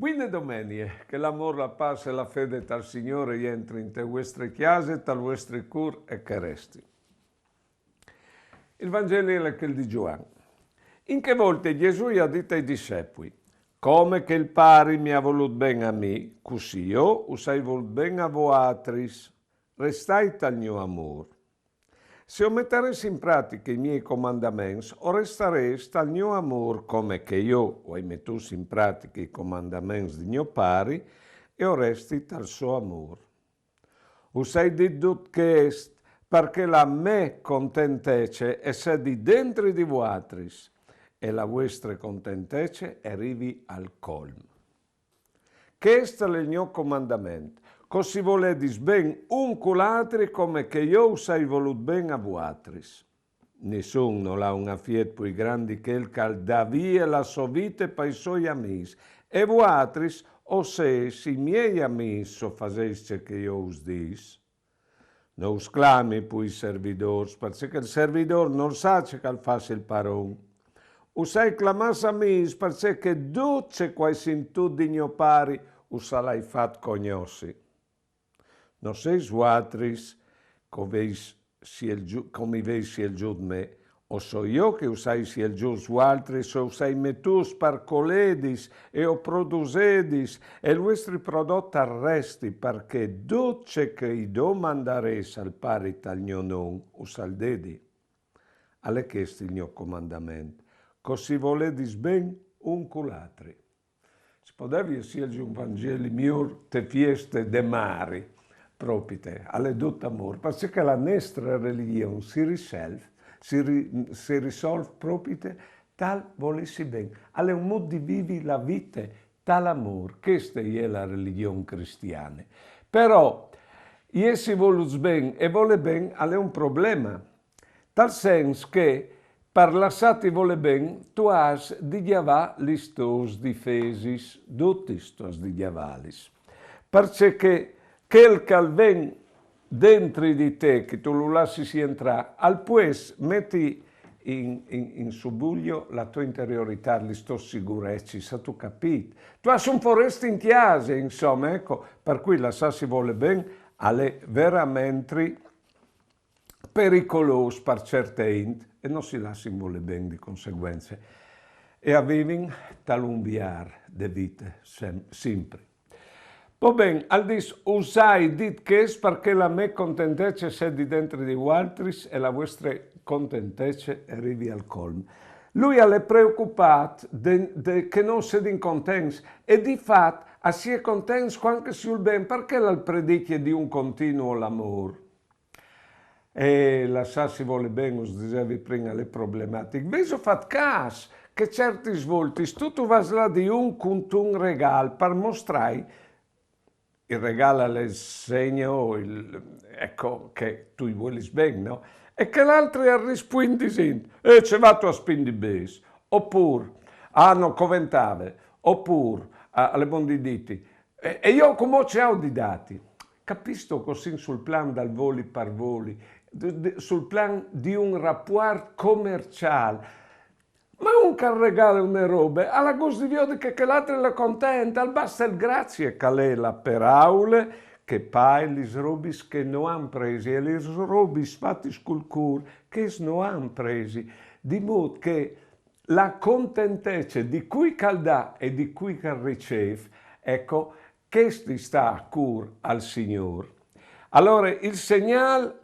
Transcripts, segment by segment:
Buone domeniche, che l'amore, la pace e la fede dal Signore entri in te vostre chiese, tal vostri cur e che resti. Il Vangelo è quel di Giovanni. In che volte Gesù ha detto ai discepoli, come che il Pari mi ha voluto bene a me, così io usai voluto bene a voatris, restai al mio amore. Se io metteresti in pratica i miei comandamenti, o restaresti al mio amore come che io ho messo in pratica i comandamenti di mio pari e o resti al suo amore. Usai detto che est perché la me contentece e se di dentro di voatris e la vostra contentece arrivi al colmo. Questo è il mio comandamento. Così voledis ben un culatri come che io usai volut ben a voatris. Nessuno ha una fiet più grande che il cal da via la sua vita per i suoi amici. E voatris, o se i miei amici so facesse che io us dis. Non us clami poi i servidors, perché il servidor non sa che fa il paron. Usai clamas amici, perché duce quais in tu di mio pari usalai fat cognossi. Non sei voatris come veis il giù me, o so io che usai il giù voatris, o usai metus per coledis e o produsedis, e i vostri prodotti arresti, perché duce che i domandares al pari tal mio non, usal dedi. Alle questo il mio comandamento, così voledis ben un culatri. Si poteva essere un Vangelo mio te fieste de mari, propite, alle dut amor, perché la nostra religione si risolve propite tal volessi ben, alle un modo di vivi la vita, tal amor, questa è la religione cristiana. Però, essi volus ben e vole ben, alle un problema, tal senso che per lasciati vole ben, tu has di giavà li tuos difesis, tutti stos di giavalis. Perché quel che ven dentro di te, che tu lo lasci si entrare, al pues metti in subuglio la tua interiorità, li sto sicurezzi, sa tu capito. Tu hai un foresta in chiesa, insomma, ecco, per cui la sa si vuole ben, alle veramente pericoloso per certe int, e non si lascia in vuole ben di conseguenze. E avevin talumbiar de vite sempre. Va bene, al dis usai dit che es perché la me contentece se di dentro di altris e la vostra contentece arrivi al colmo. Lui è preoccupato che non siete incontenti e di fatto si è contenti anche sul ben perché la predica di un continuo l'amore. E la sa si vuole bene, us dicevi prima, le problematiche. Veso fat caso che certi svolti, tu vas là di un con un regalo per mostrare il regalo le segno, ecco, che tu vuoi bene, no? E che l'altro risponde dicendo, c'è fatto a spindi bes, oppure, no, coventave, oppure, alle bondi diti, e io come c'ho di dati. Capisco così sul plan dal voli per voli, sul plan di un rapporto commerciale. Ma un che regala una roba, alla gusto di Dio che l'altro è contenta, al basta il grazie che lei la per aule, che pai gli robis che non han presi, e gli robis fatti sul cur che non han presi, di modo che la contentezza di cui caldà e di cui che riceve, ecco, che sta a cur al Signore. Allora, il segnale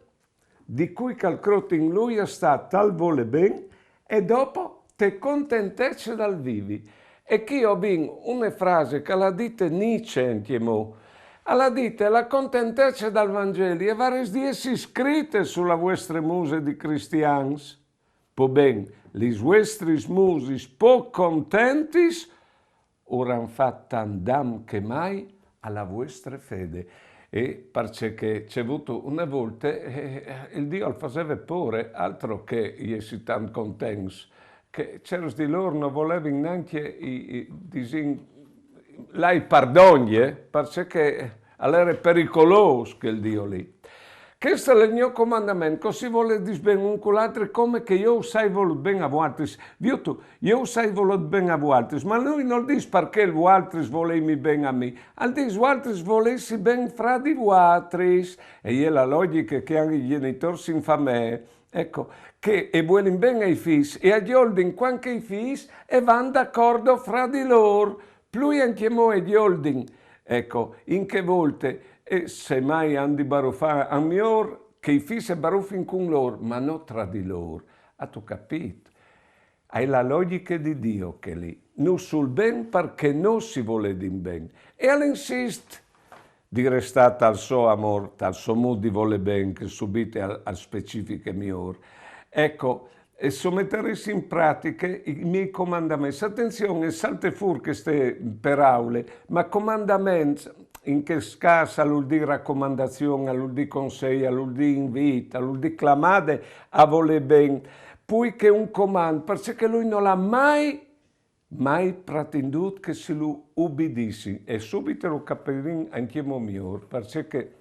di cui calcroto in lui è stato tal vole ben, e dopo te contentezze dal vivi. E che ho vinto una frase che la dite Nietzsche intiemo, alla dite la contentezza dal Vangelo e varie di essi scritte sulla vostre muse di cristians. Po ben, li vostri musis po contentis oran fatto andam che mai alla vostra fede. E perché c'è avuto una volta il Dio faceva pure altro che essi tan contents, che c'erano di loro non volevano neanche i pardogni, perché era pericoloso quel Dio lì. questo è il mio comandamento, così vuole dire bene un con l'altro come che io sai volut bene a voi, io sai volut bene a voi, ma lui non dice perché voi altri volemi bene a me, al dice voi altri volessi bene fra di voi, e è la logica che anche i genitori si fanno, ecco, che e vogliono bene ai figli, e agli holding anche i figli, e vanno d'accordo fra di loro, più anche noi gli holding, ecco, in che volte, e semmai hanno di baruffare a miglior che i figli si baruffino con loro, ma non tra di loro. Ha tu capito? È la logica di Dio che lì, non sul ben perché non si vuole di ben. E all'insiste di restare al suo amore, al suo modo di voler ben, che subite al specifiche miglior. Ecco, e sommettersi in pratica i miei comandamenti. Attenzione, salte fuori queste parole, ma comandamenti in che scassa vuol dire raccomandazione, vuol dire consiglio, vuol dire invito, vuol dire clamate a voler bene, poi che un comando, perché lui non l'ha mai pretenduto che si lo ubbidissi, e subito lo capiremo anche migliore, perché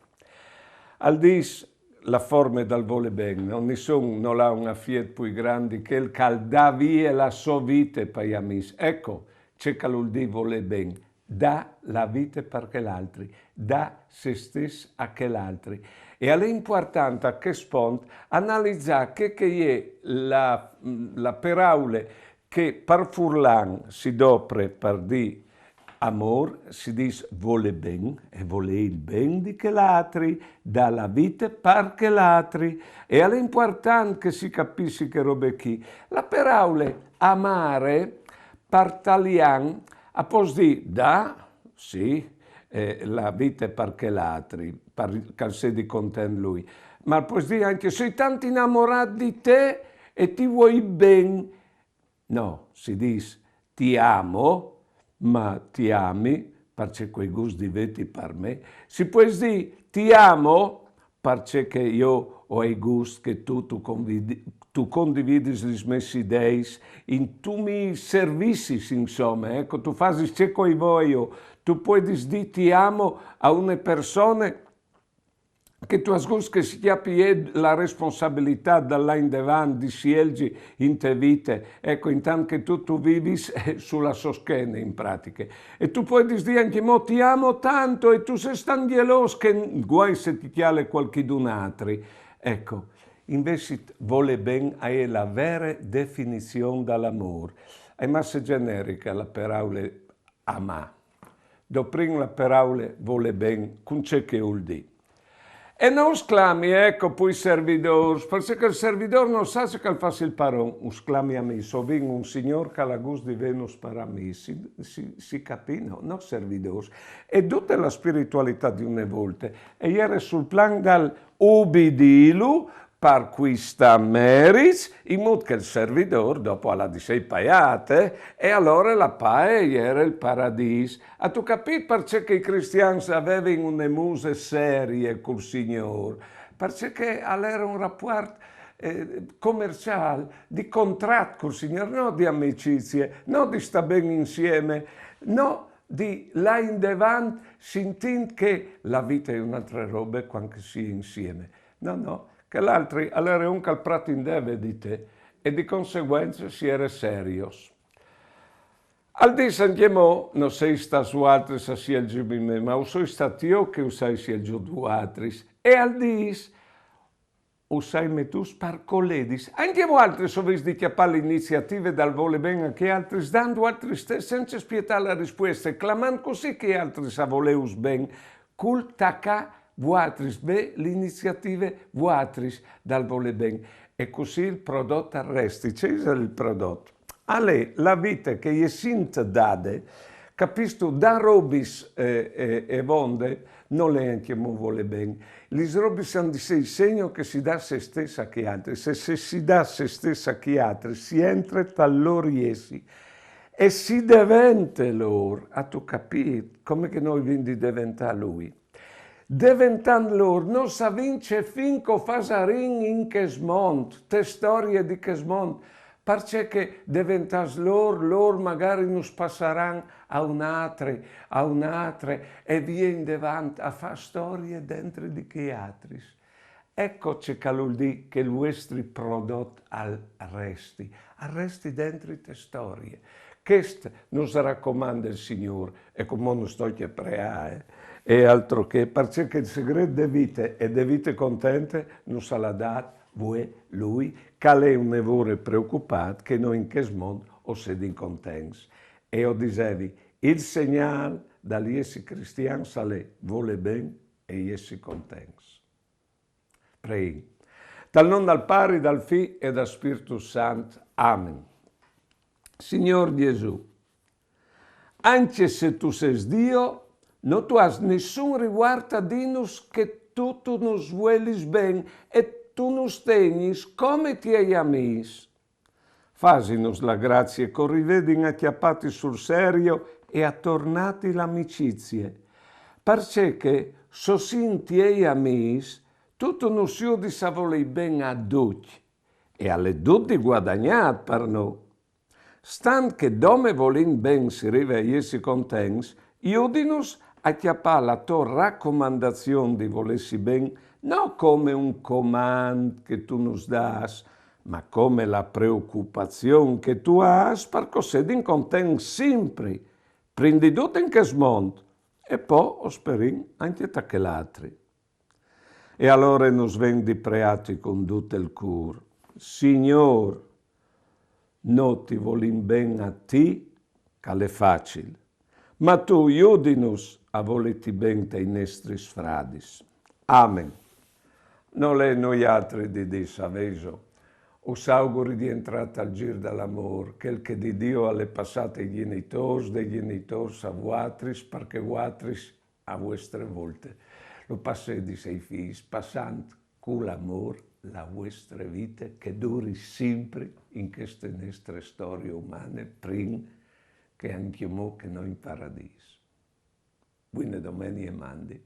al dis la forma del vole bene, non ha una fiat più grande che il dà via la sua vita per gli amici. Ecco, c'è che vuol dire vole bene. Dà la vita per l'altro, dà se stesso a l'altro. E è importante a che spunto analizzare che è la parola che per furlan si dopre per dire amor, si dice vuole ben, e vuole il ben di che l'altri, dà la vita per che l'altri. E è importante che si capisci che robe qui. La parola amare, per italiano, a posto di da, sì, la vita perché l'altri, per se di contento lui, ma puoi dire anche sei tanto innamorato di te e ti vuoi ben. No, si dice ti amo, ma ti ami perché quei gusti veti per me. Si può dire ti amo perché io ho i gusti che tu condividi le mie idee in tuoi servizi, insomma. Ecco, tu fai ciò che voglio, tu puoi dire ti amo a una persona che tu ascolti che si chiappi la responsabilità dall'à in davanti di scelgi in te vite, ecco, intanto che tu vivi sulla soschena in pratica. E tu puoi dire anche mo ti amo tanto e tu sei tan geloso che guai se ti chiale qualchidun altri. Ecco, invece vuole ben è la vera definizione dell'amore. È massa generica la parola ama. Dopo la parola vuole ben con ciò che vuol dire. E non sclami, ecco, poi servidor, perché il servitore non sa se che fa il paron, sclami a me, so vin un signor che la gus di Venus per a me, si capino, no servidor. E tutta la spiritualità di una volta, e era sul plan dal ubbidilu, per questa meris, in modo che il servitore, dopo alla di sei paiate, e allora la pae era il paradiso. A tu capito perché i cristiani avevano una muse serie col Signore? Perché era un rapporto commerciale, di contratto col Signore, non di amicizie, non di sta bene insieme, no di là in davanti sentendo che la vita è un'altra roba quando si è insieme. No, che l'altro allora un calprato in deve di te e di conseguenza si era serios. Al di sanchiamo non sei sta su altri sa sia il giù me, ma sono stato io che usai sia il giù du altri. E al di usai metus par colledis. Anche voi altri sono visti chiappare le iniziative dal vole bene anche altri, dando altri stessi senza spietare la risposta, clamando così che altri sa voleus ben, cul tacca vuatris, le iniziative vuatris dal vole ben. E così il prodotto arresti. C'è il prodotto. Ale, la vita che è sint dade, capisci, da robis e vonde, non le anche mo vuole bene. Gli robis hanno di sé il segno che si dà se stessa a chi altri. Se si dà se stessa a chi altri, si entra tra loro essi. E si diventa loro. A tu capito come che noi quindi diventa lui. Diventando loro, non sa vince finco fasarin in che smont, te storie di che smont, perché diventas loro magari non passeranno a un'altra, e viene davanti a fare storie dentro di che altri. Eccoci che vuol dire che i vostri prodotti arresti dentro le storie. Questo nos raccomanda il Signore, e come non sto che prea, e altro che, perché il segreto de vite contente non se l'ha dato voi, lui, che è un evore preoccupato che noi in questo mondo o siamo incontenti. E io dicevi, il segnale dagli essi cristiani sale vuole bene e essi contenti. Preghi. Dal nome dal Padre, dal Figlio e dal Spirito Santo. Amen. Signor Gesù, anche se tu sei Dio, non tu hai nessun riguardo a dirnos che tu nos vuelis bene e tu nos tegnis come ti hai amis. Fasinos la grazia che rivedin acchiappati sul serio e attornati l'amicizie, perché sosin ti hai amis, tutto non si di savolei ben a tutti e alle tutti guadagnat per noi. Stant che dome volin ben si riveiessi contents, iudinus acchiappà la tua raccomandazione di volessi ben, non come un comand che tu nos das, ma come la preoccupazione che tu has per cos'edin content sempre, prendi tutto in che smonto, e poi osperin anche tacche l'altri. E allora nos vendi preati con tutto il cur. Signor, non ti volin ben a ti, che è facile, ma tu iudinus a voleti ben ai nostri sfradis. Amen. Non è noi altri di Dio saveso. Us auguri di entrata al giro dell'amore, quel che di Dio alle passate gli genitori, dei genitori a vuatris, perché vuatris a vostre volte. Lo passate di sei figli, passando con l'amore la vostra vita che duri sempre in queste nostre storie umane, prima che anche mo che noi in paradiso. Buone domeniche e mandi.